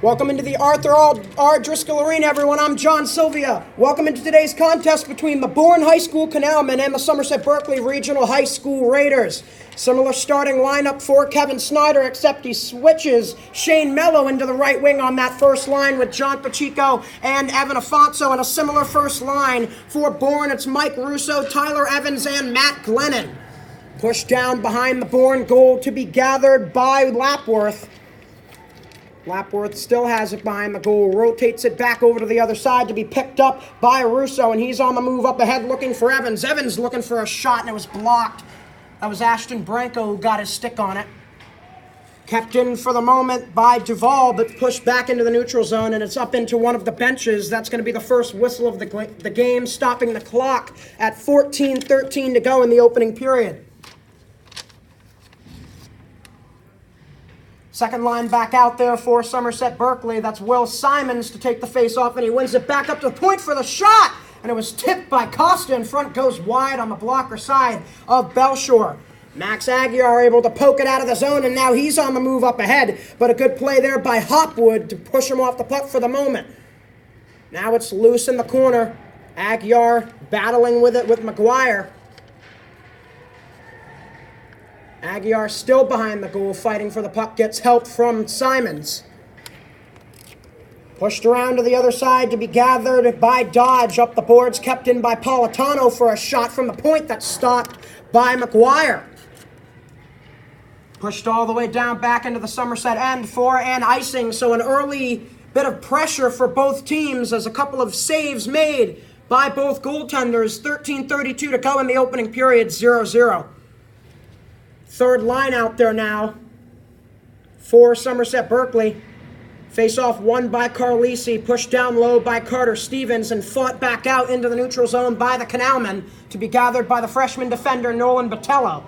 Welcome into the Arthur R. Driscoll Arena, everyone. I'm John Silvia. Welcome into today's contest between the Bourne High School Canalmen and the Somerset Berkley Regional High School Raiders. Similar starting lineup for Kevin Snyder, except he switches Shane Mello into the right wing on that first line with John Pacheco and Evan Afonso, and a similar first line for Bourne. It's Mike Russo, Tyler Evans, and Matt Glennon. Pushed down behind the Bourne goal to be gathered by Lapworth. Lapworth still has it behind the goal, rotates it back over to the other side to be picked up by Russo, and he's on the move up ahead looking for Evans. Evans looking for a shot, and it was blocked. That was Ashton Branco who got his stick on it. Kept in for the moment by Duvall, but pushed back into the neutral zone, and it's up into one of the benches. That's going to be the first whistle of the game, stopping the clock at 14:13 to go in the opening period. Second line back out there for Somerset Berkley. That's Will Simons to take the face off, and he wins it back up to the point for the shot. And it was tipped by Costa, and front goes wide on the blocker side of Belshore. Max Aguiar able to poke it out of the zone, and now he's on the move up ahead. But a good play there by Hopwood to push him off the puck for the moment. Now it's loose in the corner. Aguiar battling with it with McGuire. Aguiar still behind the goal, fighting for the puck, gets help from Simons. Pushed around to the other side to be gathered by Dodge. Up the boards, kept in by Politano for a shot from the point that's stopped by McGuire. Pushed all the way down back into the Somerset end for an icing, so an early bit of pressure for both teams as a couple of saves made by both goaltenders. 13:32 to go in the opening period, 0-0. Third line out there now for Somerset Berkley. Face-off won by Carlisi, pushed down low by Carter Stevens, and fought back out into the neutral zone by the Canalmen to be gathered by the freshman defender Nolan Botello.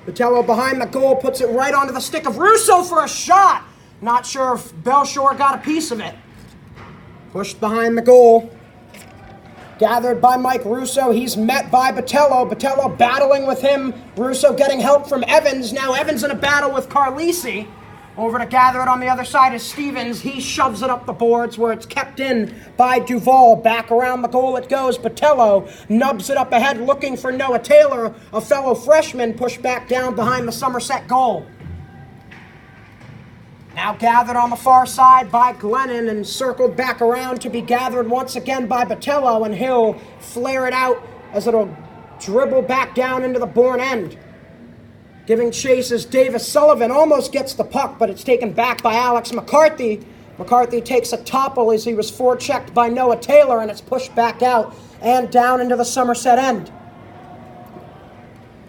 Botello behind the goal puts it right onto the stick of Russo for a shot. Not sure if Belshore got a piece of it. Pushed behind the goal. Gathered by Mike Russo. He's met by Botello. Botello battling with him. Russo getting help from Evans. Now Evans in a battle with Carlisi. Over to gather it on the other side is Stevens. He shoves it up the boards where it's kept in by Duvall. Back around the goal it goes. Botello nubs it up ahead looking for Noah Taylor, a fellow freshman, pushed back down behind the Somerset goal. Now gathered on the far side by Glennon and circled back around to be gathered once again by Botello, and he'll flare it out as it'll dribble back down into the Bourne end. Giving chase is Davis Sullivan, almost gets the puck, but it's taken back by Alex McCarthy. McCarthy takes a topple as he was forechecked by Noah Taylor, and it's pushed back out and down into the Somerset end.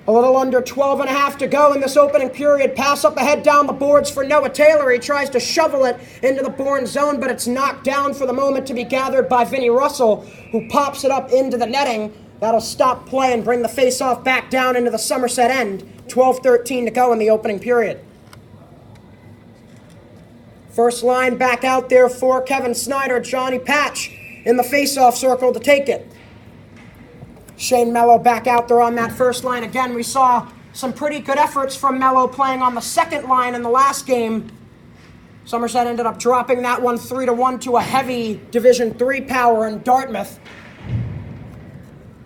A little under 12 and a half to go in this opening period. Pass up ahead down the boards for Noah Taylor. He tries to shovel it into the Bourne zone, but it's knocked down for the moment to be gathered by Vinnie Russell, who pops it up into the netting. That'll stop play and bring the face-off back down into the Somerset end. 12:13 to go in the opening period. First line back out there for Kevin Snyder. Johnny Patch in the face-off circle to take it. Shane Mello back out there on that first line. Again, we saw some pretty good efforts from Mello playing on the second line in the last game. Somerset ended up dropping that one 3-1 to a heavy Division III power in Dartmouth.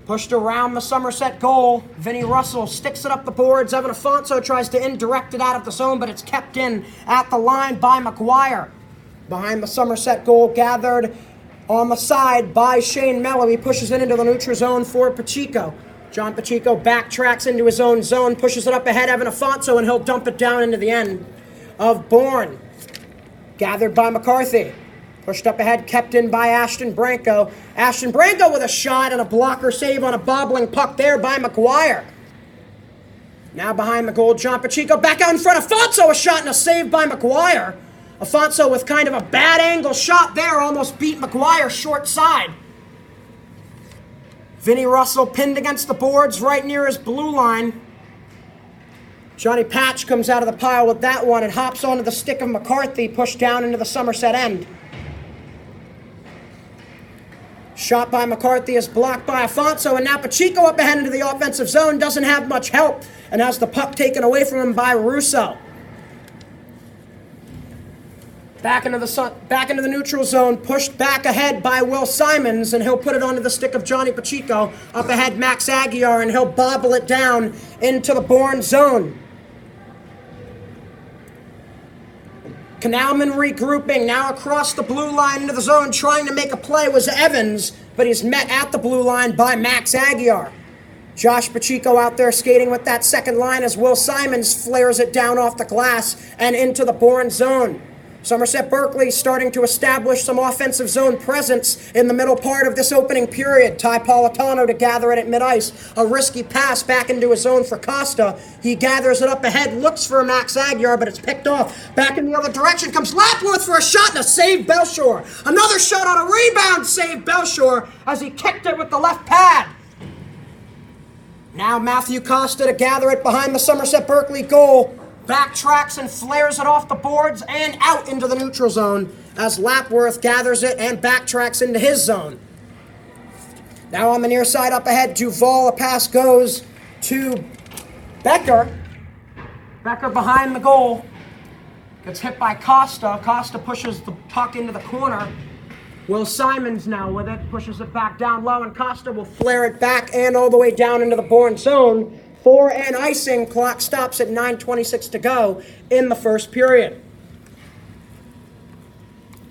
Pushed around the Somerset goal. Vinnie Russell sticks it up the boards. Evan Afonso tries to indirect it out of the zone, but it's kept in at the line by McGuire. Behind the Somerset goal, gathered on the side by Shane Mello. He pushes it into the neutral zone for Pacheco. John Pacheco backtracks into his own zone, pushes it up ahead, Evan Afonso, and he'll dump it down into the end of Bourne. Gathered by McCarthy. Pushed up ahead, kept in by Ashton Branco. Ashton Branco with a shot and a blocker save on a bobbling puck there by McGuire. Now behind the goal, John Pacheco back out in front. Afonso, a shot and a save by McGuire. Afonso with kind of a bad angle shot there, almost beat McGuire short side. Vinnie Russell pinned against the boards right near his blue line. Johnny Patch comes out of the pile with that one and hops onto the stick of McCarthy, pushed down into the Somerset end. Shot by McCarthy is blocked by Afonso, and now Pacheco up ahead into the offensive zone, doesn't have much help, and has the puck taken away from him by Russo. Back into the neutral zone, pushed back ahead by Will Simons, and he'll put it onto the stick of Johnny Pacheco. Up ahead, Max Aguiar, and he'll bobble it down into the Bourne zone. Canalman regrouping, now across the blue line into the zone, trying to make a play was Evans, but he's met at the blue line by Max Aguiar. Josh Pacheco out there skating with that second line as Will Simons flares it down off the glass and into the Bourne zone. Somerset Berkley starting to establish some offensive zone presence in the middle part of this opening period. Ty Politano to gather it at mid-ice. A risky pass back into his zone for Costa. He gathers it up ahead, looks for Max Aguiar, but it's picked off. Back in the other direction comes Lapworth for a shot and a save, Belshore. Another shot on a rebound, save, Belshore, as he kicked it with the left pad. Now Matthew Costa to gather it behind the Somerset Berkley goal. Backtracks and flares it off the boards and out into the neutral zone as Lapworth gathers it and backtracks into his zone. Now on the near side up ahead, Duval, a pass goes to Becker. Becker behind the goal. Gets hit by Costa. Costa pushes the puck into the corner. Will Simons now with it, pushes it back down low, and Costa will flare it back and all the way down into the Bourne zone. For an icing, clock stops at 9:26 to go in the first period.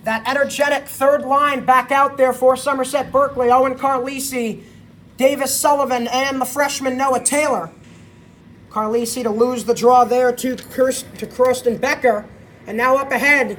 That energetic third line back out there for Somerset Berkley. Owen Carlisi, Davis Sullivan, and the freshman Noah Taylor. Carlisi to lose the draw there to Kirsten Becker. And now up ahead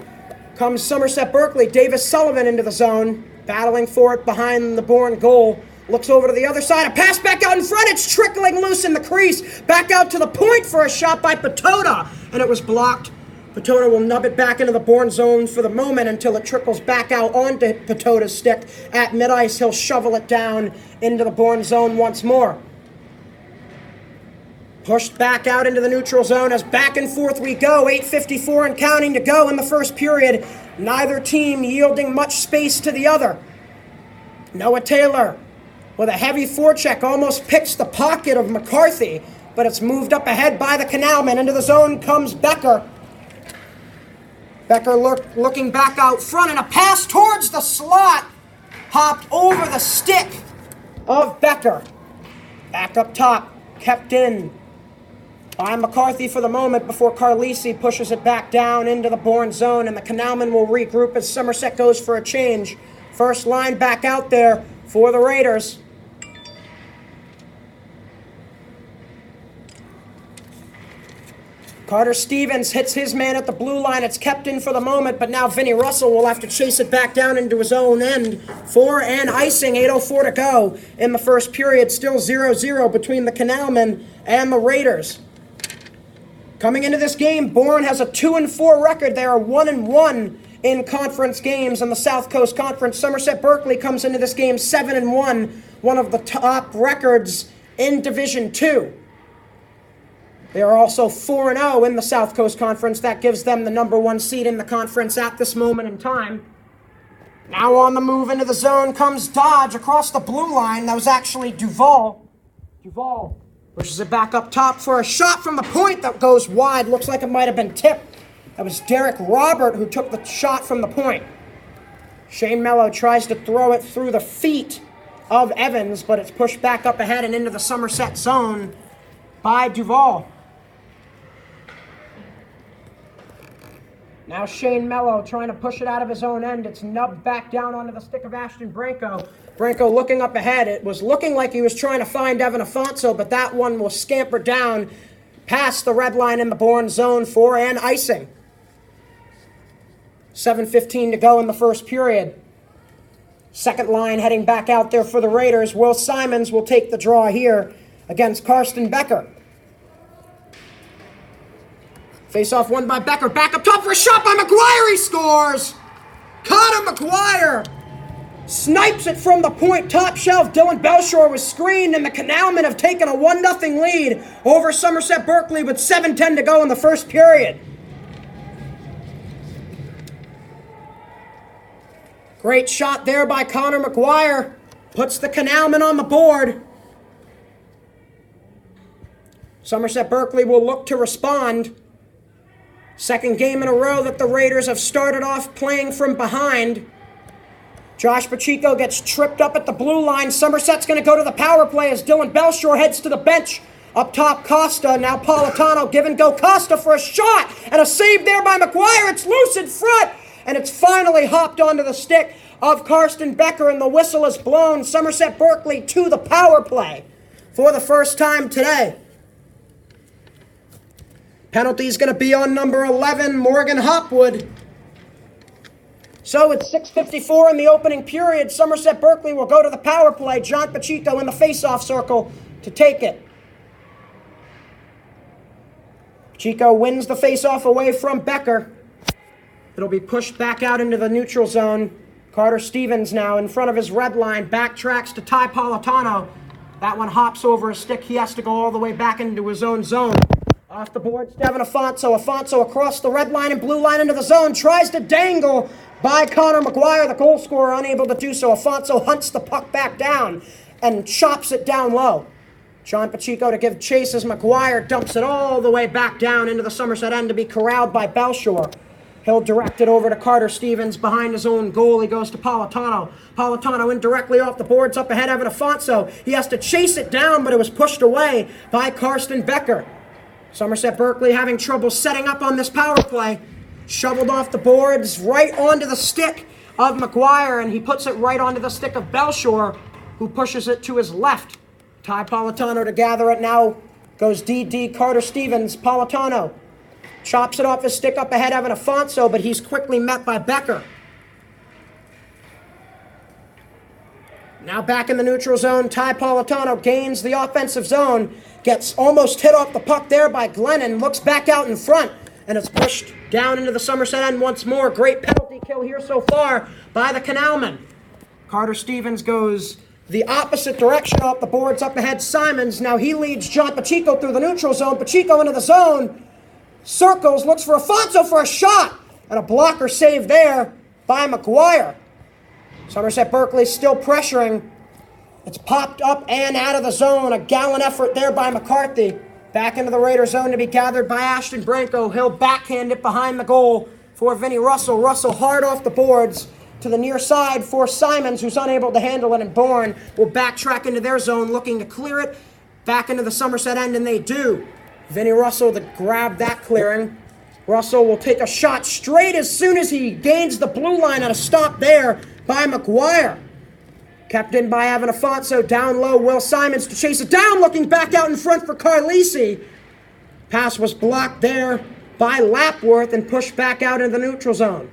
comes Somerset Berkley. Davis Sullivan into the zone, battling for it behind the Bourne goal. Looks over to the other side, a pass back out in front, it's trickling loose in the crease. Back out to the point for a shot by Patota, and it was blocked. Patota will nub it back into the Bourne zone for the moment until it trickles back out onto Patota's stick. At mid-ice, he'll shovel it down into the Bourne zone once more. Pushed back out into the neutral zone as back and forth we go. 8:54 and counting to go in the first period. Neither team yielding much space to the other. Noah Taylor with a heavy forecheck almost picks the pocket of McCarthy, but it's moved up ahead by the Canalman. Into the zone comes Becker. Becker looking back out front, and a pass towards the slot hopped over the stick of Becker. Back up top, kept in by McCarthy for the moment before Carlisi pushes it back down into the Bourne zone, and the Canalman will regroup as Somerset goes for a change. First line back out there for the Raiders. Carter Stevens hits his man at the blue line. It's kept in for the moment, but now Vinny Russell will have to chase it back down into his own end for an icing. 8:04 to go in the first period. Still 0-0 between the Canalmen and the Raiders. Coming into this game, Bourne has a 2-4 record. They are 1-1 in conference games in the South Coast Conference. Somerset Berkley comes into this game 7-1, one of the top records in Division II. They are also 4-0 in the South Coast Conference. That gives them the number one seed in the conference at this moment in time. Now on the move into the zone comes Dodge across the blue line. That was actually Duval. Duval pushes it back up top for a shot from the point that goes wide. Looks like it might have been tipped. That was Derek Robert who took the shot from the point. Shane Mello tries to throw it through the feet of Evans, but it's pushed back up ahead and into the Somerset zone by Duval. Now Shane Mello trying to push it out of his own end. It's nubbed back down onto the stick of Ashton Branco. Branco looking up ahead. It was looking like he was trying to find Evan Afonso, but that one will scamper down past the red line in the Bourne zone for an icing. 7:15 to go in the first period. Second line heading back out there for the Raiders. Will Simons will take the draw here against Karsten Becker. Face-off won by Becker. Back up top for a shot by McGuire. He scores! Connor McGuire snipes it from the point. Top shelf. Dylan Belshore was screened, and the Canalmen have taken a 1-0 lead over Somerset Berkley with 7:10 to go in the first period. Great shot there by Connor McGuire. Puts the Canalmen on the board. Somerset Berkley will look to respond. Second game in a row that the Raiders have started off playing from behind. Josh Pacheco gets tripped up at the blue line. Somerset's going to go to the power play as Dylan Belshore heads to the bench. Up top, Costa. Now Politano. Give and go. Costa for a shot. And a save there by McGuire. It's loose in front. And it's finally hopped onto the stick of Karsten Becker. And the whistle is blown. Somerset Berkley to the power play for the first time today. Penalty's going to be on number 11, Morgan Hopwood. So it's 6:54 in the opening period. Somerset Berkley will go to the power play. John Pacheco in the face-off circle to take it. Pacheco wins the face-off away from Becker. It'll be pushed back out into the neutral zone. Carter Stevens now in front of his red line. Backtracks to Ty Politano. That one hops over a stick. He has to go all the way back into his own zone. Off the board, Devin Afonso. Afonso across the red line and blue line into the zone. Tries to dangle by Connor McGuire, the goal scorer, unable to do so. Afonso hunts the puck back down and chops it down low. John Pacheco to give chase as McGuire dumps it all the way back down into the Somerset end to be corralled by Belshore. He'll direct it over to Carter Stevens behind his own goal. He goes to Politano. Politano indirectly off the boards up ahead of it. Afonso. He has to chase it down, but it was pushed away by Karsten Becker. Somerset Berkley having trouble setting up on this power play. Shoveled off the boards right onto the stick of McGuire, and he puts it right onto the stick of Belshore, who pushes it to his left. Ty Politano to gather it now. Goes DD Carter Stevens. Politano chops it off his stick up ahead of Afonso, but he's quickly met by Becker. Now back in the neutral zone, Ty Politano gains the offensive zone. Gets almost hit off the puck there by Glennon. Looks back out in front, and it's pushed down into the Somerset end once more. Great penalty kill here so far by the Canalman. Carter Stevens goes the opposite direction off the boards up ahead. Simons. Now he leads John Pacheco through the neutral zone. Pacheco into the zone. Circles. Looks for Afonso for a shot. And a blocker save there by McGuire. Somerset Berkley still pressuring. It's popped up and out of the zone. A gallant effort there by McCarthy. Back into the Raider zone to be gathered by Ashton Branco. He'll backhand it behind the goal for Vinnie Russell. Russell hard off the boards to the near side for Simons, who's unable to handle it, and Bourne will backtrack into their zone looking to clear it back into the Somerset end, and they do. Vinnie Russell to grab that clearing. Russell will take a shot straight as soon as he gains the blue line at a stop there by McGuire. Kept in by Evan Afonso. Down low, Will Simons to chase it down. Looking back out in front for Carlisi. Pass was blocked there by Lapworth and pushed back out into the neutral zone.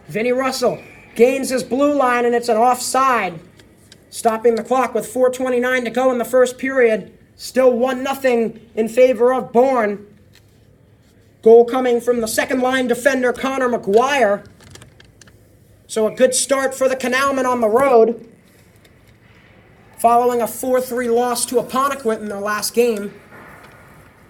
Vinnie Russell gains his blue line, and it's an offside. Stopping the clock with 4:29 to go in the first period. Still 1-0 in favor of Bourne. Goal coming from the second line defender, Connor McGuire. So a good start for the Canalmen on the road. Following a 4-3 loss to Apponequet in their last game.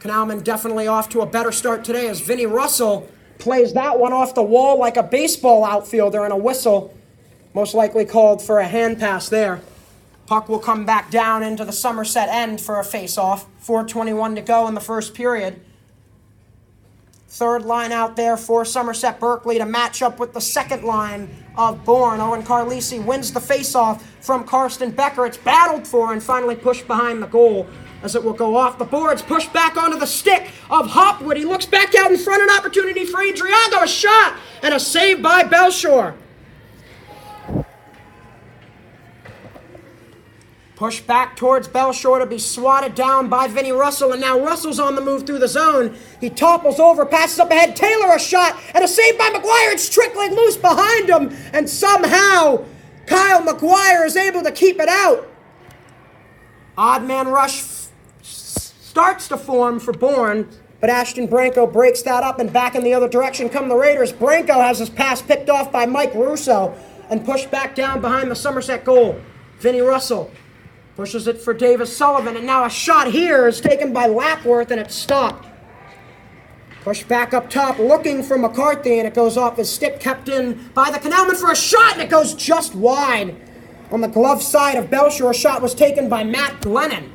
Canalmen definitely off to a better start today as Vinnie Russell plays that one off the wall like a baseball outfielder, and a whistle most likely called for a hand pass there. Puck will come back down into the Somerset end for a face-off. 4:21 to go in the first period. Third line out there for Somerset Berkley to match up with the second line of Bourne. Owen Carlisi wins the faceoff from Karsten Becker. It's battled for and finally pushed behind the goal as it will go off the boards. Pushed back onto the stick of Hopwood. He looks back out in front. An opportunity for Adriano. A shot and a save by Belshore. Pushed back towards Belshore to be swatted down by Vinnie Russell, and now Russell's on the move through the zone. He topples over, passes up ahead. Taylor a shot, and a save by McGuire. It's trickling loose behind him, and somehow Kyle McGuire is able to keep it out. Odd man rush starts to form for Bourne, but Ashton Branco breaks that up, and back in the other direction come the Raiders. Branco has his pass picked off by Mike Russo and pushed back down behind the Somerset goal. Vinnie Russell pushes it for Davis Sullivan, and now a shot here is taken by Lapworth, and it's stopped. Pushed back up top, looking for McCarthy, and it goes off his stick, kept in by the Canalman for a shot, and it goes just wide. On the glove side of Belshore, a shot was taken by Matt Glennon.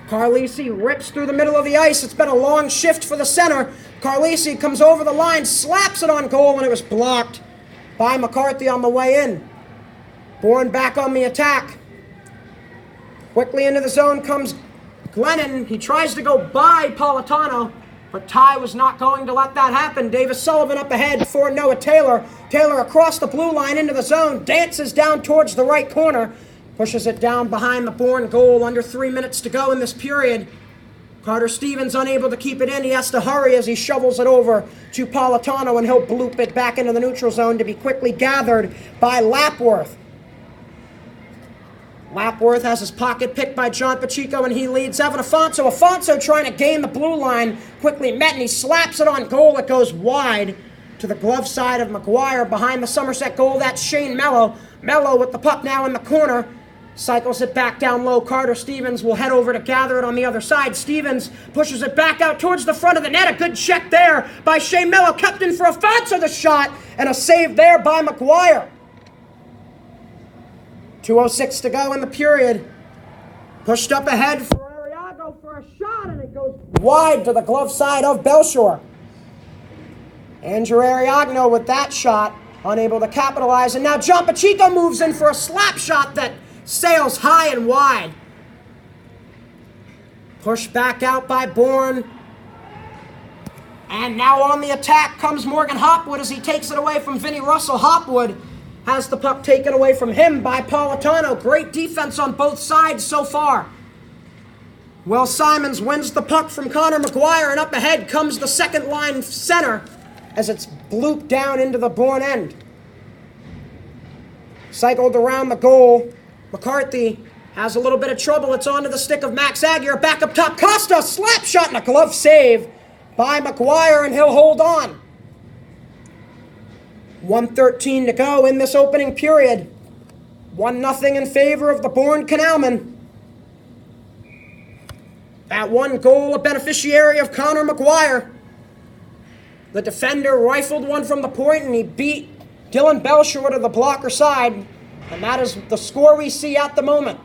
Carlisi rips through the middle of the ice. It's been a long shift for the center. Carlisi comes over the line, slaps it on goal, and it was blocked by McCarthy on the way in. Bourne back on the attack. Quickly into the zone comes Glennon. He tries to go by Politano, but Ty was not going to let that happen. Davis Sullivan up ahead for Noah Taylor. Taylor across the blue line into the zone, dances down towards the right corner, pushes it down behind the Bourne goal. Under 3 minutes to go in this period. Carter Stevens unable to keep it in. He has to hurry as he shovels it over to Politano, and he'll bloop it back into the neutral zone to be quickly gathered by Lapworth. Lapworth has his pocket picked by John Pacheco, and he leads Evan Afonso. Afonso trying to gain the blue line, quickly met, and he slaps it on goal. It goes wide to the glove side of McGuire behind the Somerset goal. That's Shane Mello. Mello with the puck now in the corner. Cycles it back down low. Carter Stevens will head over to gather it on the other side. Stevens pushes it back out towards the front of the net. A good check there by Shane Mello. Kept in for Afonso, the shot, and a save there by McGuire. 2:06 to go in the period. Pushed up ahead for Arriago for a shot, and it goes wide to the glove side of Belshore. Andrew Ariagno with that shot, unable to capitalize, and now John Pacheco moves in for a slap shot that sails high and wide. Pushed back out by Bourne. And now on the attack comes Morgan Hopwood as he takes it away from Vinnie Russell. Hopwood has the puck taken away from him by Politano. Great defense on both sides so far. Will Simons wins the puck from Connor McGuire, and up ahead comes the second line center as it's blooped down into the Bourne end. Cycled around the goal. McCarthy has a little bit of trouble. It's onto the stick of Max Aguirre. Back up top. Costa, slap shot and a glove save by McGuire, and he'll hold on. 1:13 to go in this opening period. 1-0 in favor of the Bourne Canalmen. That one goal, a beneficiary of Connor McGuire. The defender rifled one from the point, and he beat Dylan Belshore to the blocker side. And that is the score we see at the moment.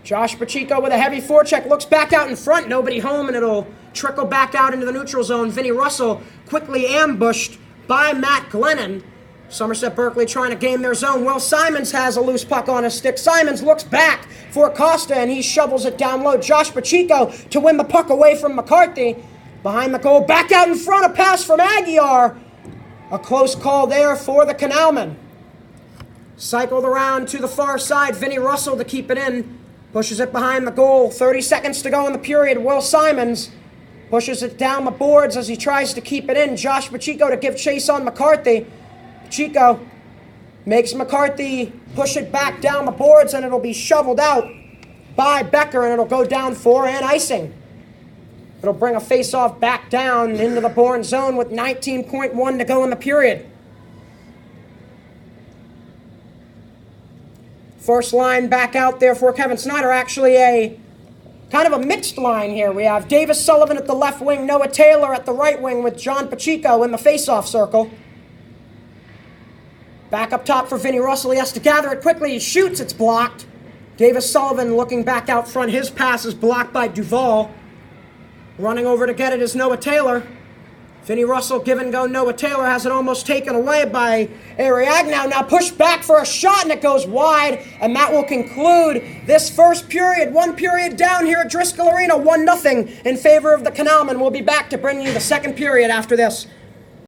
Josh Pacheco with a heavy forecheck, looks back out in front, nobody home, and it'll trickle back out into the neutral zone. Vinnie Russell quickly ambushed by Matt Glennon. Somerset Berkley trying to game their zone. Will Simons has a loose puck on his stick. Simons looks back for Costa, and he shovels it down low. Josh Pacheco to win the puck away from McCarthy. Behind the goal, back out in front, a pass from Aguirre. A close call there for the Canalmen. Cycled around to the far side. Vinnie Russell to keep it in. Pushes it behind the goal. 30 seconds to go in the period. Will Simons pushes it down the boards as he tries to keep it in. Josh Pacheco to give chase on McCarthy. Pacheco makes McCarthy push it back down the boards, and it'll be shoveled out by Becker, and it'll go down for an icing. It'll bring a face-off back down into the Bourne zone with 19.1 to go in the period. First line back out there for Kevin Snyder. Actually a kind of a mixed line here. We have Davis Sullivan at the left wing, Noah Taylor at the right wing with John Pacheco in the face-off circle. Back up top for Vinnie Russell. He has to gather it quickly. He shoots. It's blocked. Davis Sullivan looking back out front. His pass is blocked by Duvall. Running over to get it is Noah Taylor. Vinnie Russell give and go. Noah Taylor has it almost taken away by Ariagno. Now pushed back for a shot, and it goes wide. And that will conclude this first period. One period down here at Driscoll Arena. 1-0 in favor of the Canalmen. We'll be back to bring you the second period after this.